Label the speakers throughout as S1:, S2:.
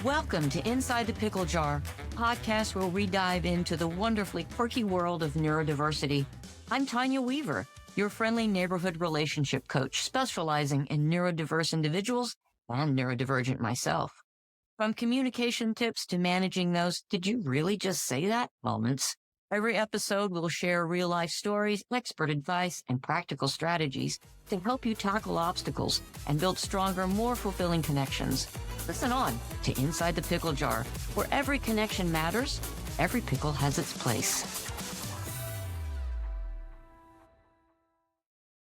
S1: Welcome to Inside the Pickle Jar, a podcast where we dive into the wonderfully quirky world of neurodiversity. I'm Tonya Weaver, your friendly neighborhood relationship coach specializing in neurodiverse individuals and neurodivergent myself. From communication tips to managing those "did you really just say that" moments, every episode will share real-life stories, expert advice, and practical strategies to help you tackle obstacles and build stronger, more fulfilling connections. Listen on to Inside the Pickle Jar, where every connection matters, every pickle has its place.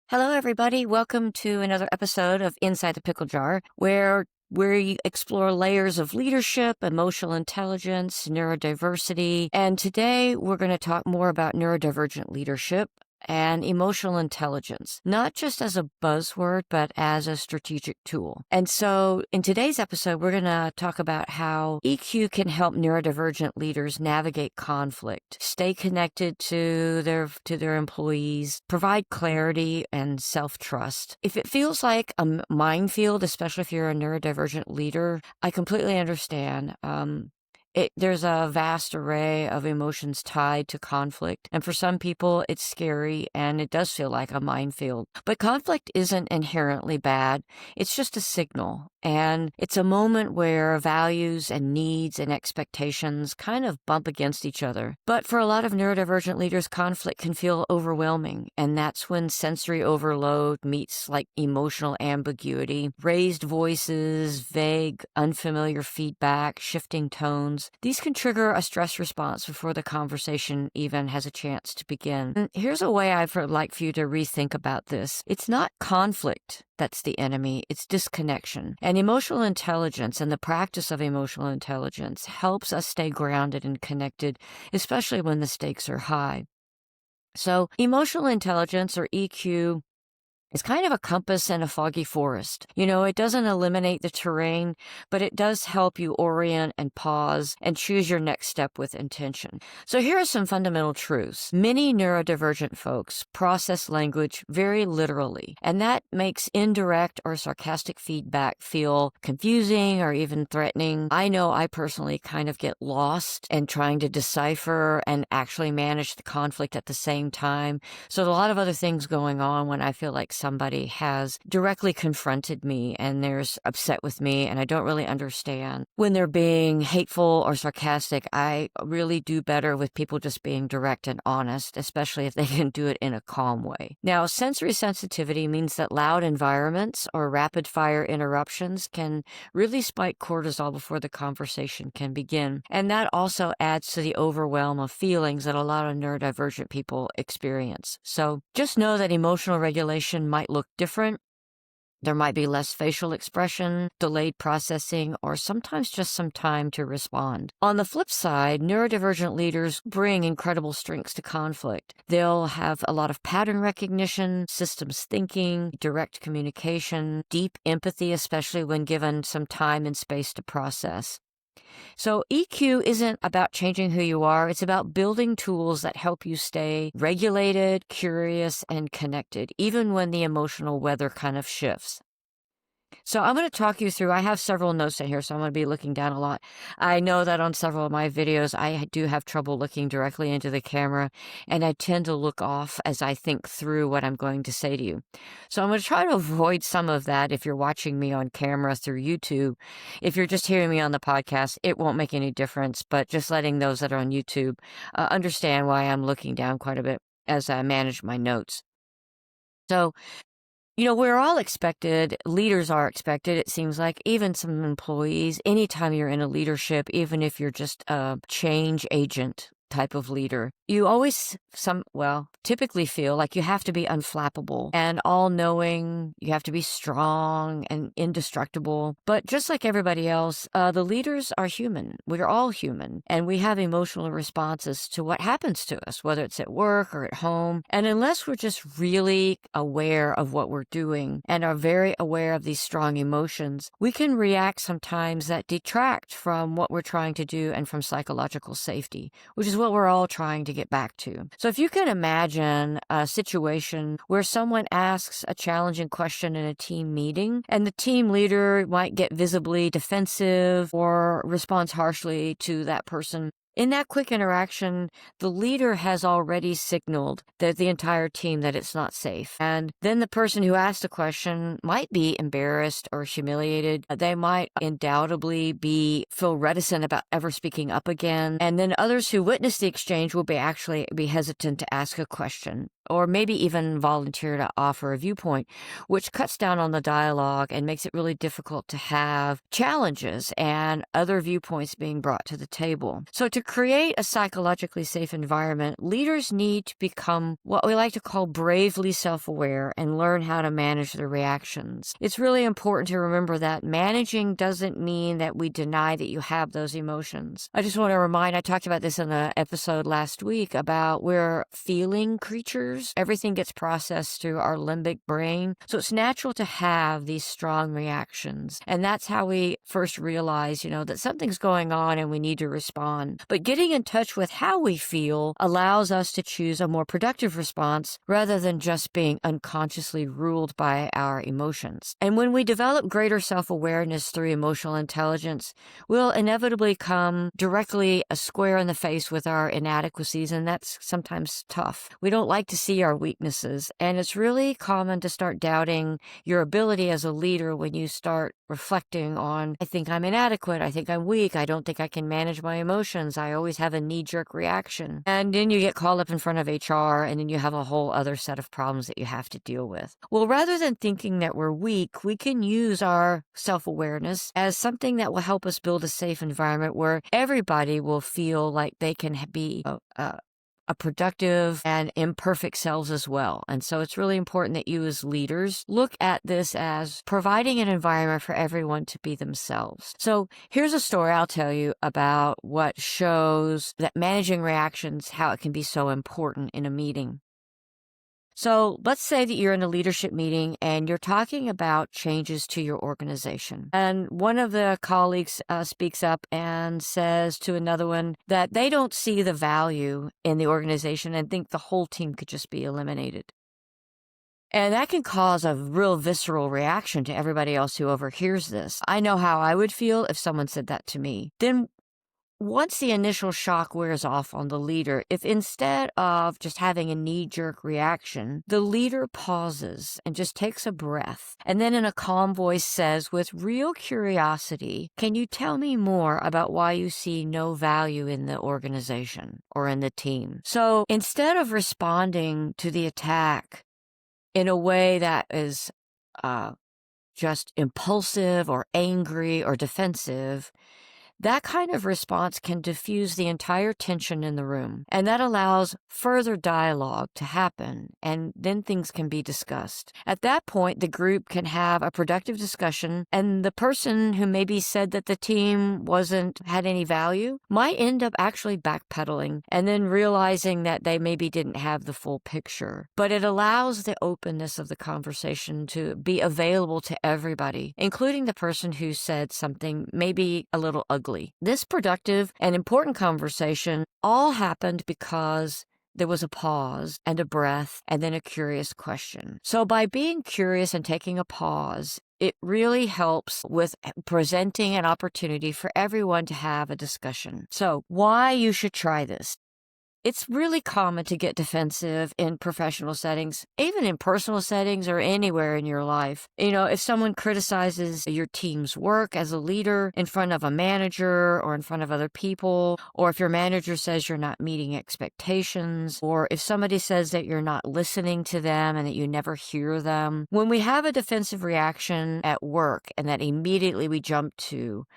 S1: Hello, everybody. Welcome to another episode of Inside the Pickle Jar, where we explore layers of leadership, emotional intelligence, neurodiversity, and today we're going to talk more about neurodivergent leadership and emotional intelligence, not just as a buzzword, but as a strategic tool. And so in today's episode, we're going to talk about how EQ can help neurodivergent leaders navigate conflict, stay connected to their employees, provide clarity and self-trust. If it feels like a minefield, especially if you're a neurodivergent leader, I completely understand. There's a vast array of emotions tied to conflict. And for some people, it's scary and it does feel like a minefield. But conflict isn't inherently bad. It's just a signal. And it's a moment where values and needs and expectations kind of bump against each other. But for a lot of neurodivergent leaders, conflict can feel overwhelming. And that's when sensory overload meets like emotional ambiguity, raised voices, vague, unfamiliar feedback, shifting tones. These can trigger a stress response before the conversation even has a chance to begin. And here's a way I'd like for you to rethink about this. It's not conflict that's the enemy, it's disconnection. And emotional intelligence and the practice of emotional intelligence helps us stay grounded and connected, especially when the stakes are high. So emotional intelligence, or EQ, it's kind of a compass in a foggy forest. You know, it doesn't eliminate the terrain, but it does help you orient and pause and choose your next step with intention. So here are some fundamental truths. Many neurodivergent folks process language very literally, and that makes indirect or sarcastic feedback feel confusing or even threatening. I know I personally kind of get lost in trying to decipher and actually manage the conflict at the same time. So a lot of other things going on when I feel like somebody has directly confronted me and they're upset with me and I don't really understand. When they're being hateful or sarcastic, I really do better with people just being direct and honest, especially if they can do it in a calm way. Now, sensory sensitivity means that loud environments or rapid fire interruptions can really spike cortisol before the conversation can begin. And that also adds to the overwhelm of feelings that a lot of neurodivergent people experience. So just know that emotional regulation might look different. There might be less facial expression, delayed processing, or sometimes just some time to respond. On the flip side, neurodivergent leaders bring incredible strengths to conflict. They'll have a lot of pattern recognition, systems thinking, direct communication, deep empathy, especially when given some time and space to process. So EQ isn't about changing who you are. It's about building tools that help you stay regulated, curious, and connected, even when the emotional weather kind of shifts. So I'm going to talk you through, I have several notes in here, so I'm going to be looking down a lot. I know that on several of my videos, I do have trouble looking directly into the camera, and I tend to look off as I think through what I'm going to say to you. So I'm going to try to avoid some of that if you're watching me on camera through YouTube. If you're just hearing me on the podcast, it won't make any difference, but just letting those that are on YouTube understand why I'm looking down quite a bit as I manage my notes. So, you know, we're all expected, leaders are expected, it seems like, even some employees, anytime you're in a leadership, even if you're just a change agent type of leader, you always typically feel like you have to be unflappable and all-knowing. You have to be strong and indestructible. But just like everybody else, the leaders are human. We're all human, and we have emotional responses to what happens to us, whether it's at work or at home. And unless we're just really aware of what we're doing and are very aware of these strong emotions, we can react sometimes that detract from what we're trying to do and from psychological safety, which is what we're all trying to get get back to. So if you can imagine a situation where someone asks a challenging question in a team meeting, and the team leader might get visibly defensive or responds harshly to that person, in that quick interaction, the leader has already signaled that the entire team that it's not safe. And then the person who asked the question might be embarrassed or humiliated. They might undoubtedly feel reticent about ever speaking up again. And then others who witness the exchange will be hesitant to ask a question, or maybe even volunteer to offer a viewpoint, which cuts down on the dialogue and makes it really difficult to have challenges and other viewpoints being brought to the table. So to create a psychologically safe environment, leaders need to become what we like to call bravely self-aware and learn how to manage their reactions. It's really important to remember that managing doesn't mean that we deny that you have those emotions. I just want to remind, I talked about this in the episode last week about we're feeling creatures. Everything gets processed through our limbic brain. So it's natural to have these strong reactions. And that's how we first realize, that something's going on and we need to respond. But getting in touch with how we feel allows us to choose a more productive response rather than just being unconsciously ruled by our emotions. And when we develop greater self-awareness through emotional intelligence, we'll inevitably come directly a square in the face with our inadequacies, and that's sometimes tough. We don't like to see our weaknesses, and it's really common to start doubting your ability as a leader when you start reflecting on, I think I'm inadequate, I think I'm weak, I don't think I can manage my emotions, I always have a knee-jerk reaction. And then you get called up in front of HR, and then you have a whole other set of problems that you have to deal with. Well, rather than thinking that we're weak, we can use our self-awareness as something that will help us build a safe environment where everybody will feel like they can be a productive and imperfect selves as well. And so it's really important that you as leaders look at this as providing an environment for everyone to be themselves. So here's a story I'll tell you about what shows that managing reactions, how it can be so important in a meeting. So let's say that you're in a leadership meeting and you're talking about changes to your organization. And one of the colleagues speaks up and says to another one that they don't see the value in the organization and think the whole team could just be eliminated. And that can cause a real visceral reaction to everybody else who overhears this. I know how I would feel if someone said that to me. Then once the initial shock wears off on the leader, if instead of just having a knee-jerk reaction, the leader pauses and just takes a breath, and then in a calm voice says, with real curiosity, can you tell me more about why you see no value in the organization or in the team? So instead of responding to the attack in a way that is just impulsive or angry or defensive, that kind of response can diffuse the entire tension in the room, and that allows further dialogue to happen, and then things can be discussed. At that point, the group can have a productive discussion, and the person who maybe said that the team had any value might end up actually backpedaling and then realizing that they maybe didn't have the full picture. But it allows the openness of the conversation to be available to everybody, including the person who said something maybe a little ugly. This productive and important conversation all happened because there was a pause and a breath and then a curious question. So by being curious and taking a pause, it really helps with presenting an opportunity for everyone to have a discussion. So why you should try this. It's really common to get defensive in professional settings, even in personal settings or anywhere in your life. If someone criticizes your team's work as a leader in front of a manager or in front of other people, or if your manager says you're not meeting expectations, or if somebody says that you're not listening to them and that you never hear them, when we have a defensive reaction at work and that immediately we jump to,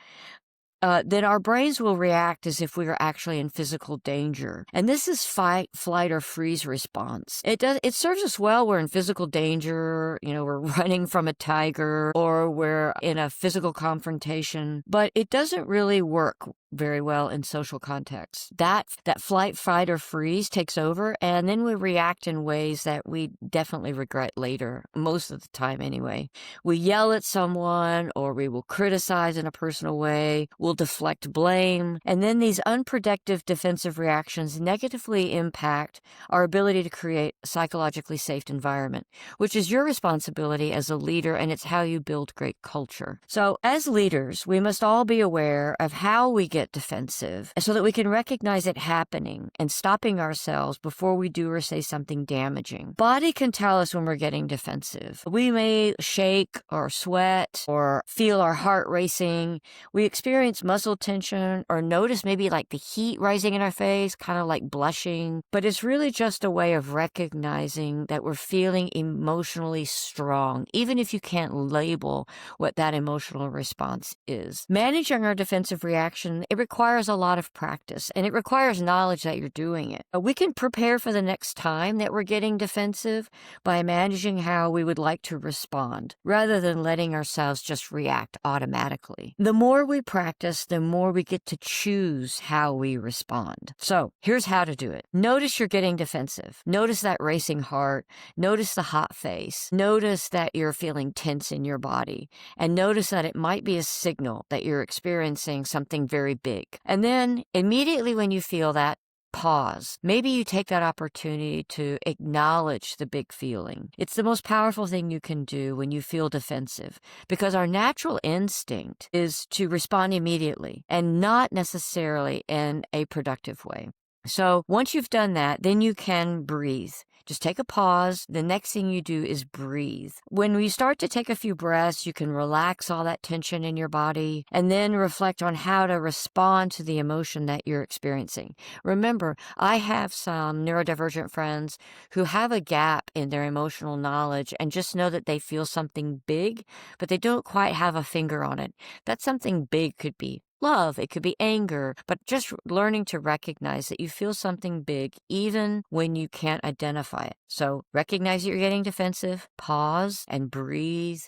S1: then our brains will react as if we were actually in physical danger. And this is fight, flight, or freeze response. It serves us well. We're in physical danger, we're running from a tiger, or we're in a physical confrontation, but it doesn't really work very well in social contexts. That flight, fight, or freeze takes over, and then we react in ways that we definitely regret later, most of the time anyway. We yell at someone, or we will criticize in a personal way, we'll deflect blame, and then these unproductive defensive reactions negatively impact our ability to create a psychologically safe environment, which is your responsibility as a leader, and it's how you build great culture. So as leaders, we must all be aware of how we get defensive so that we can recognize it happening and stopping ourselves before we do or say something damaging. Body can tell us when we're getting defensive. We may shake or sweat or feel our heart racing. We experience muscle tension or notice maybe like the heat rising in our face, kind of like blushing. But it's really just a way of recognizing that we're feeling emotionally strong, even if you can't label what that emotional response is. Managing our defensive reaction, it requires a lot of practice, and it requires knowledge that you're doing it. We can prepare for the next time that we're getting defensive by managing how we would like to respond, rather than letting ourselves just react automatically. The more we practice, the more we get to choose how we respond. So here's how to do it. Notice you're getting defensive. Notice that racing heart. Notice the hot face. Notice that you're feeling tense in your body. And notice that it might be a signal that you're experiencing something very big. And then immediately when you feel that, pause. Maybe you take that opportunity to acknowledge the big feeling. It's the most powerful thing you can do when you feel defensive, because our natural instinct is to respond immediately and not necessarily in a productive way. So once you've done that, then you can breathe. Just take a pause. The next thing you do is breathe. When you start to take a few breaths, you can relax all that tension in your body and then reflect on how to respond to the emotion that you're experiencing. Remember, I have some neurodivergent friends who have a gap in their emotional knowledge and just know that they feel something big, but they don't quite have a finger on it. That something big could be love, it could be anger, but just learning to recognize that you feel something big even when you can't identify it. So recognize that you're getting defensive, pause and breathe,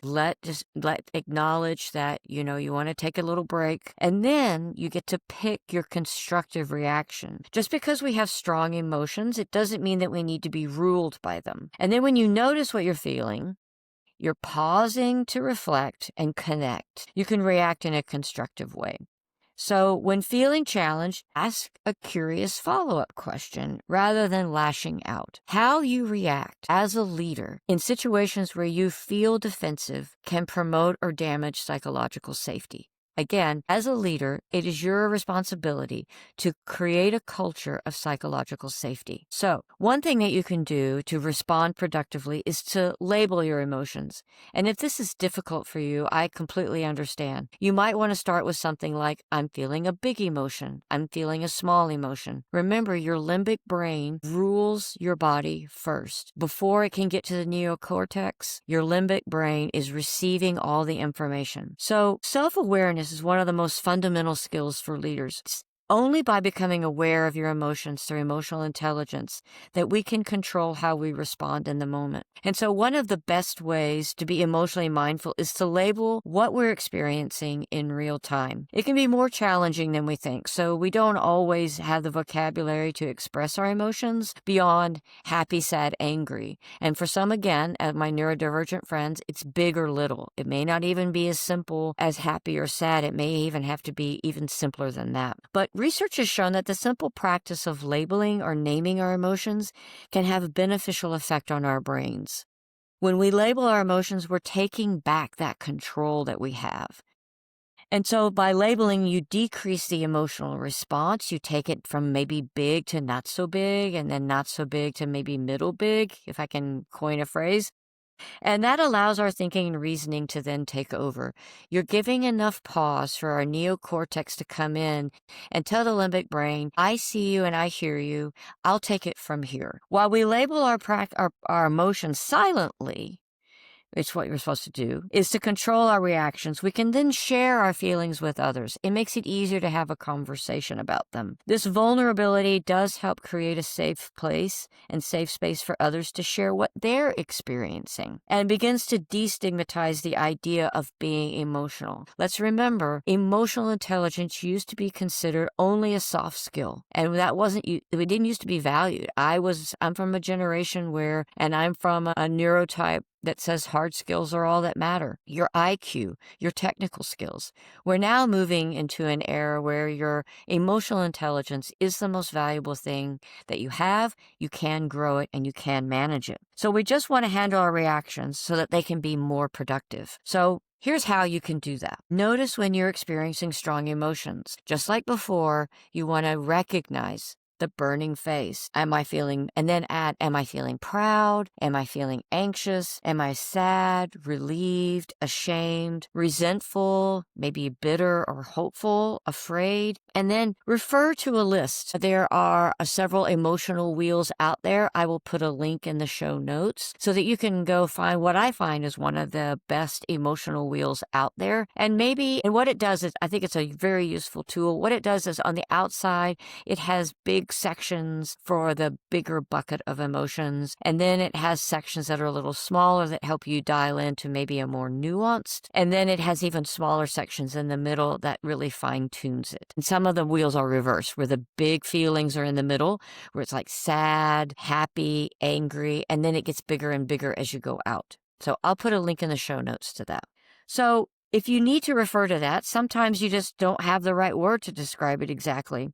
S1: acknowledge that, you want to take a little break, and then you get to pick your constructive reaction. Just because we have strong emotions, it doesn't mean that we need to be ruled by them. And then when you notice what you're feeling, you're pausing to reflect and connect. You can react in a constructive way. So when feeling challenged, ask a curious follow-up question rather than lashing out. How you react as a leader in situations where you feel defensive can promote or damage psychological safety. Again, as a leader, it is your responsibility to create a culture of psychological safety. So, one thing that you can do to respond productively is to label your emotions. And if this is difficult for you, I completely understand. You might want to start with something like, I'm feeling a big emotion. I'm feeling a small emotion. Remember, your limbic brain rules your body first. Before it can get to the neocortex, your limbic brain is receiving all the information. So, self-awareness is one of the most fundamental skills for leaders. It's only by becoming aware of your emotions through emotional intelligence that we can control how we respond in the moment. And so one of the best ways to be emotionally mindful is to label what we're experiencing in real time. It can be more challenging than we think, so we don't always have the vocabulary to express our emotions beyond happy, sad, angry. And for some, again, as my neurodivergent friends, it's big or little. It may not even be as simple as happy or sad. It may even have to be even simpler than that. But research has shown that the simple practice of labeling or naming our emotions can have a beneficial effect on our brains. When we label our emotions, we're taking back that control that we have. And so by labeling, you decrease the emotional response. You take it from maybe big to not so big, and then not so big to maybe middle big, if I can coin a phrase. And that allows our thinking and reasoning to then take over. You're giving enough pause for our neocortex to come in and tell the limbic brain, I see you and I hear you. I'll take it from here. While we label our emotions silently, it's what you're supposed to do, is to control our reactions. We can then share our feelings with others. It makes it easier to have a conversation about them. This vulnerability does help create a safe place and safe space for others to share what they're experiencing, and begins to destigmatize the idea of being emotional. Let's remember, emotional intelligence used to be considered only a soft skill, and it didn't used to be valued. I'm from a generation and I'm from a neurotype that says hard skills are all that matter. Your IQ, your technical skills. We're now moving into an era where your emotional intelligence is the most valuable thing that you have. You can grow it and you can manage it. So we just want to handle our reactions so that they can be more productive. So here's how you can do that. Notice when you're experiencing strong emotions. Just like before, you want to recognize the burning face. Am I feeling proud? Am I feeling anxious? Am I sad, relieved, ashamed, resentful, maybe bitter or hopeful, afraid? And then refer to a list. There are several emotional wheels out there. I will put a link in the show notes so that you can go find what I find is one of the best emotional wheels out there. And what it does is, I think it's a very useful tool. What it does is on the outside, it has big sections for the bigger bucket of emotions. And then it has sections that are a little smaller that help you dial into maybe a more nuanced. And then it has even smaller sections in the middle that really fine tunes it. And some of the wheels are reversed, where the big feelings are in the middle, where it's like sad, happy, angry, and then it gets bigger and bigger as you go out. So I'll put a link in the show notes to that. So if you need to refer to that, sometimes you just don't have the right word to describe it exactly.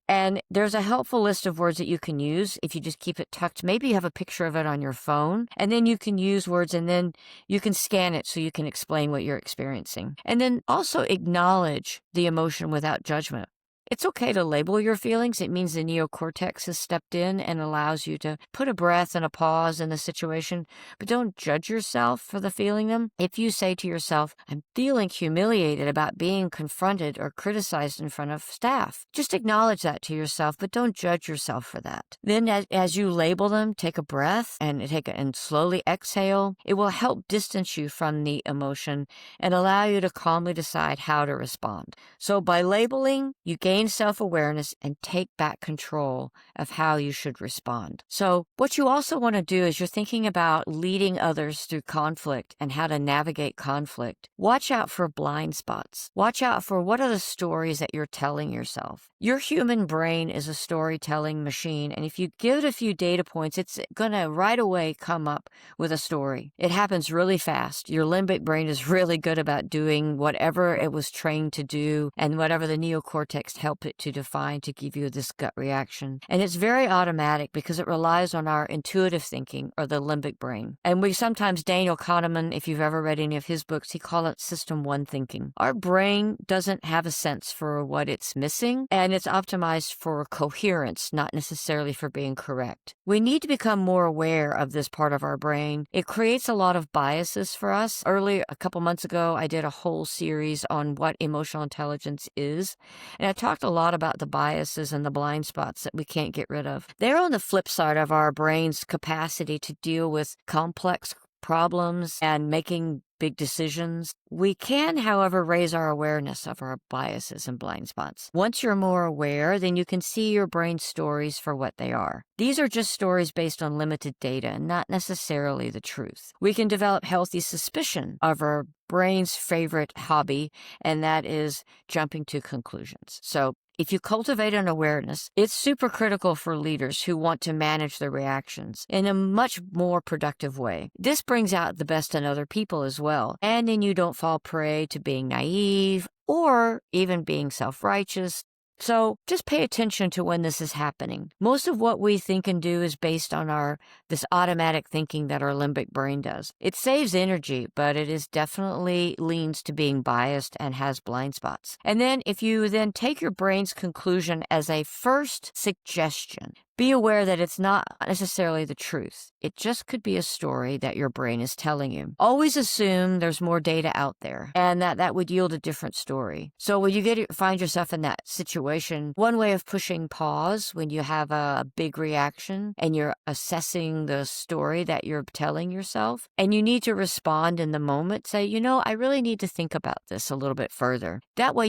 S1: And there's a helpful list of words that you can use if you just keep it tucked. Maybe you have a picture of it on your phone, and then you can use words, and then you can scan it so you can explain what you're experiencing. And then also acknowledge the emotion without judgment. It's okay to label your feelings. It means the neocortex has stepped in and allows you to put a breath and a pause in the situation, but don't judge yourself for the feeling them. If you say to yourself, I'm feeling humiliated about being confronted or criticized in front of staff, just acknowledge that to yourself, but don't judge yourself for that. Then as you label them, take a breath and slowly exhale. It will help distance you from the emotion and allow you to calmly decide how to respond. So by labeling, you gain self-awareness and take back control of how you should respond. So what you also want to do is you're thinking about leading others through conflict and how to navigate conflict. Watch out for blind spots. Watch out for what are the stories that you're telling yourself. Your human brain is a storytelling machine, and if you give it a few data points, it's going to right away come up with a story. It happens really fast. Your limbic brain is really good about doing whatever it was trained to do and whatever the neocortex help it to define to give you this gut reaction. And it's very automatic because it relies on our intuitive thinking, or the limbic brain. And Daniel Kahneman, if you've ever read any of his books, he calls it System 1 thinking. Our brain doesn't have a sense for what it's missing, and it's optimized for coherence, not necessarily for being correct. We need to become more aware of this part of our brain. It creates a lot of biases for us. A couple months ago, I did a whole series on what emotional intelligence is, and I talked a lot about the biases and the blind spots that we can't get rid of. They're on the flip side of our brain's capacity to deal with complex problems and making big decisions. We can, however, raise our awareness of our biases and blind spots. Once you're more aware, then you can see your brain's stories for what they are. These are just stories based on limited data and not necessarily the truth. We can develop healthy suspicion of our brain's favorite hobby, and that is jumping to conclusions. So if you cultivate an awareness, it's super critical for leaders who want to manage their reactions in a much more productive way. This brings out the best in other people as well, and then you don't fall prey to being naive or even being self-righteous. So just pay attention to when this is happening. Most of what we think and do is based on this automatic thinking that our limbic brain does. It saves energy, but it is definitely leans to being biased and has blind spots. And then if you then take your brain's conclusion as a first suggestion, Be aware that it's not necessarily the truth. It just could be a story that your brain is telling you. Always assume there's more data out there and that would yield a different story. So when you find yourself in that situation, one way of pushing pause when you have a big reaction and you're assessing the story that you're telling yourself, and you need to respond in the moment, say, I really need to think about this a little bit further. That way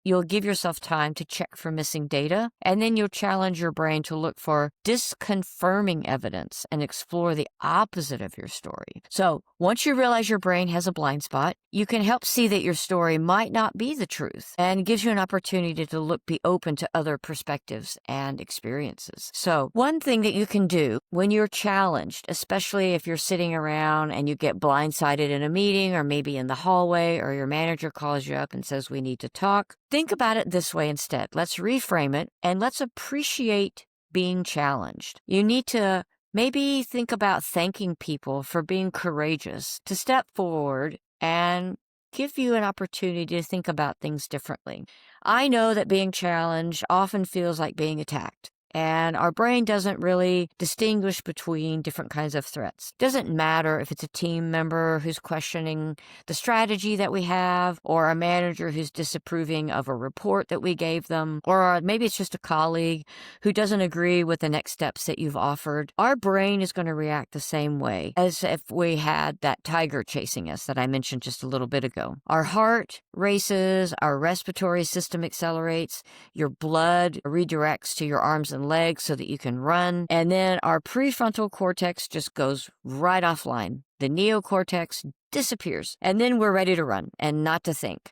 S1: you'll give yourself time to check for missing data, and then you'll challenge your brain to look for disconfirming evidence and explore the opposite of your story. So once you realize your brain has a blind spot, you can help see that your story might not be the truth, and gives you an opportunity to be open to other perspectives and experiences. So one thing that you can do when you're challenged, especially if you're sitting around and you get blindsided in a meeting or maybe in the hallway, or your manager calls you up and says, we need to talk, think about it this way instead. Let's reframe it and let's appreciate being challenged. You need to maybe think about thanking people for being courageous to step forward and give you an opportunity to think about things differently. I know that being challenged often feels like being attacked, and our brain doesn't really distinguish between different kinds of threats. Doesn't matter if it's a team member who's questioning the strategy that we have, or a manager who's disapproving of a report that we gave them, or maybe it's just a colleague who doesn't agree with the next steps that you've offered. Our brain is going to react the same way as if we had that tiger chasing us that I mentioned just a little bit ago. Our heart races, our respiratory system accelerates, your blood redirects to your arms and legs so that you can run, and then our prefrontal cortex just goes right offline. The neocortex disappears, and then we're ready to run and not to think.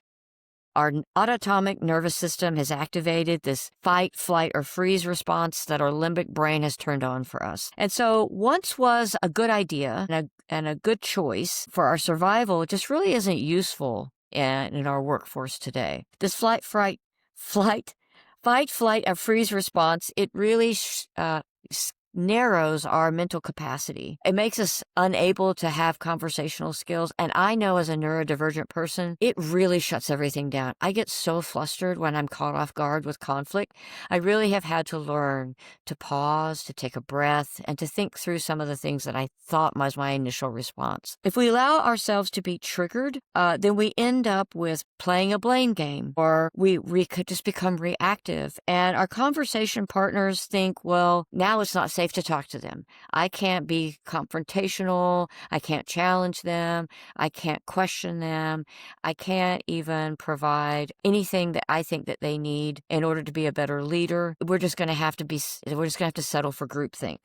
S1: Our autonomic nervous system has activated this fight, flight, or freeze response that our limbic brain has turned on for us. And so once was a good idea and a good choice for our survival, it just really isn't useful in our workforce today. This fight, flight, or freeze response, it really narrows our mental capacity. It makes us unable to have conversational skills. And I know as a neurodivergent person, it really shuts everything down. I get so flustered when I'm caught off guard with conflict. I really have had to learn to pause, to take a breath, and to think through some of the things that I thought was my initial response. If we allow ourselves to be triggered, then we end up with playing a blame game, or we could just become reactive. And our conversation partners think, well, now it's not safe to talk to them. I can't be confrontational. I can't challenge them. I can't question them. I can't even provide anything that I think that they need in order to be a better leader. We're just going to have to settle for groupthink.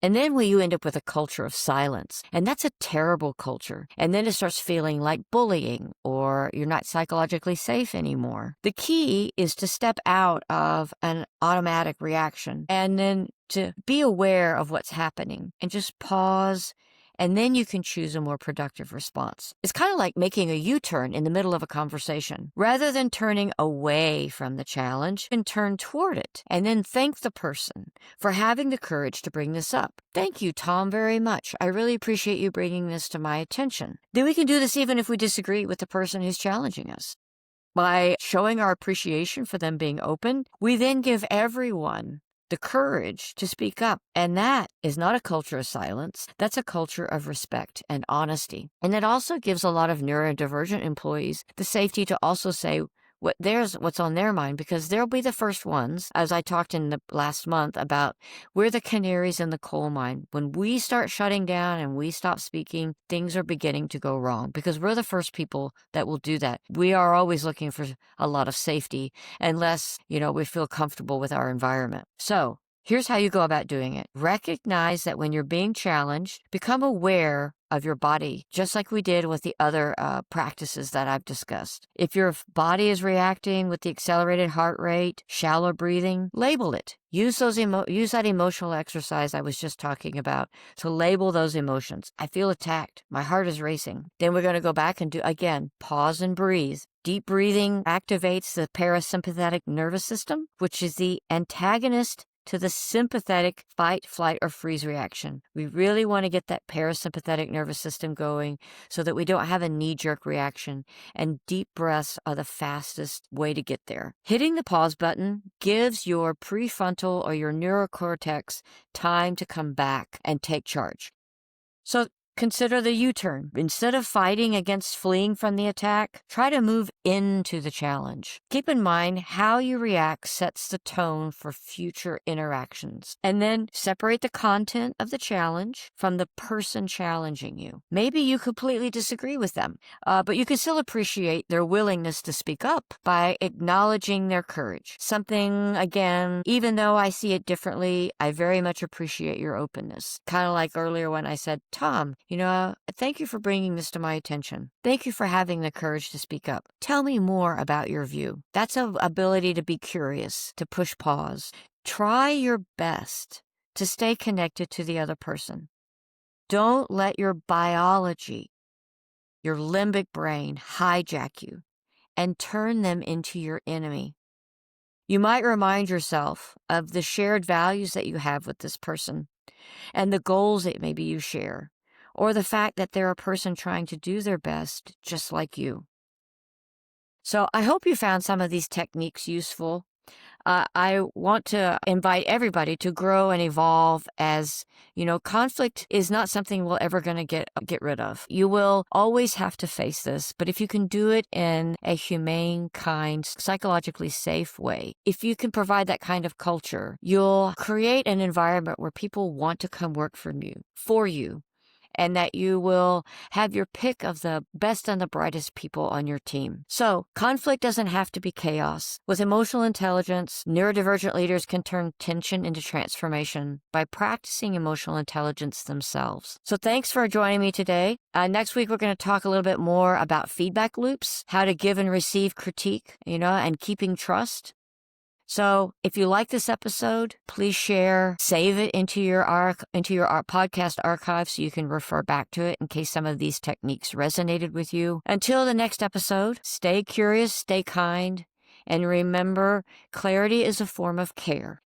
S1: And then you end up with a culture of silence. And that's a terrible culture. And then it starts feeling like bullying, or you're not psychologically safe anymore. The key is to step out of an automatic reaction and then to be aware of what's happening and just pause, and then you can choose a more productive response. It's kind of like making a U-turn in the middle of a conversation. Rather than turning away from the challenge, you can turn toward it and then thank the person for having the courage to bring this up. Thank you, Tom, very much. I really appreciate you bringing this to my attention. Then we can do this even if we disagree with the person who's challenging us. By showing our appreciation for them being open, we then give everyone the courage to speak up. And that is not a culture of silence. That's a culture of respect and honesty. And it also gives a lot of neurodivergent employees the safety to also say what's on their mind, because they'll be the first ones, as I talked in the last month about, we're the canaries in the coal mine. When we start shutting down and we stop speaking, things are beginning to go wrong, because we're the first people that will do that. We are always looking for a lot of safety unless, we feel comfortable with our environment. So here's how you go about doing it. Recognize that when you're being challenged, become aware of your body, just like we did with the other practices that I've discussed. If your body is reacting with the accelerated heart rate, shallow breathing, label it. Use that emotional exercise I was just talking about to label those emotions. I feel attacked. My heart is racing. Then we're going to go back and do, again, pause and breathe. Deep breathing activates the parasympathetic nervous system, which is the antagonist to the sympathetic fight, flight, or freeze reaction. We really want to get that parasympathetic nervous system going so that we don't have a knee-jerk reaction, and deep breaths are the fastest way to get there. Hitting the pause button gives your prefrontal or your neurocortex time to come back and take charge. So consider the U-turn. Instead of fighting against fleeing from the attack, try to move into the challenge. Keep in mind how you react sets the tone for future interactions. And then separate the content of the challenge from the person challenging you. Maybe you completely disagree with them, but you can still appreciate their willingness to speak up by acknowledging their courage. Something, again, even though I see it differently, I very much appreciate your openness. Kind of like earlier when I said, Tom, thank you for bringing this to my attention. Thank you for having the courage to speak up. Tell me more about your view. That's an ability to be curious, to push pause. Try your best to stay connected to the other person. Don't let your biology, your limbic brain, hijack you and turn them into your enemy. You might remind yourself of the shared values that you have with this person and the goals that maybe you share, or the fact that they're a person trying to do their best just like you. So I hope you found some of these techniques useful. I want to invite everybody to grow and evolve, as, conflict is not something we're ever going to get rid of. You will always have to face this, but if you can do it in a humane, kind, psychologically safe way, if you can provide that kind of culture, you'll create an environment where people want to come work for you, and that you will have your pick of the best and the brightest people on your team. So, conflict doesn't have to be chaos. With emotional intelligence, neurodivergent leaders can turn tension into transformation by practicing emotional intelligence themselves. So, thanks for joining me today. Next week, we're going to talk a little bit more about feedback loops, how to give and receive critique, and keeping trust. So if you like this episode, please share, save it into your podcast archive so you can refer back to it in case some of these techniques resonated with you. Until the next episode, stay curious, stay kind, and remember, clarity is a form of care.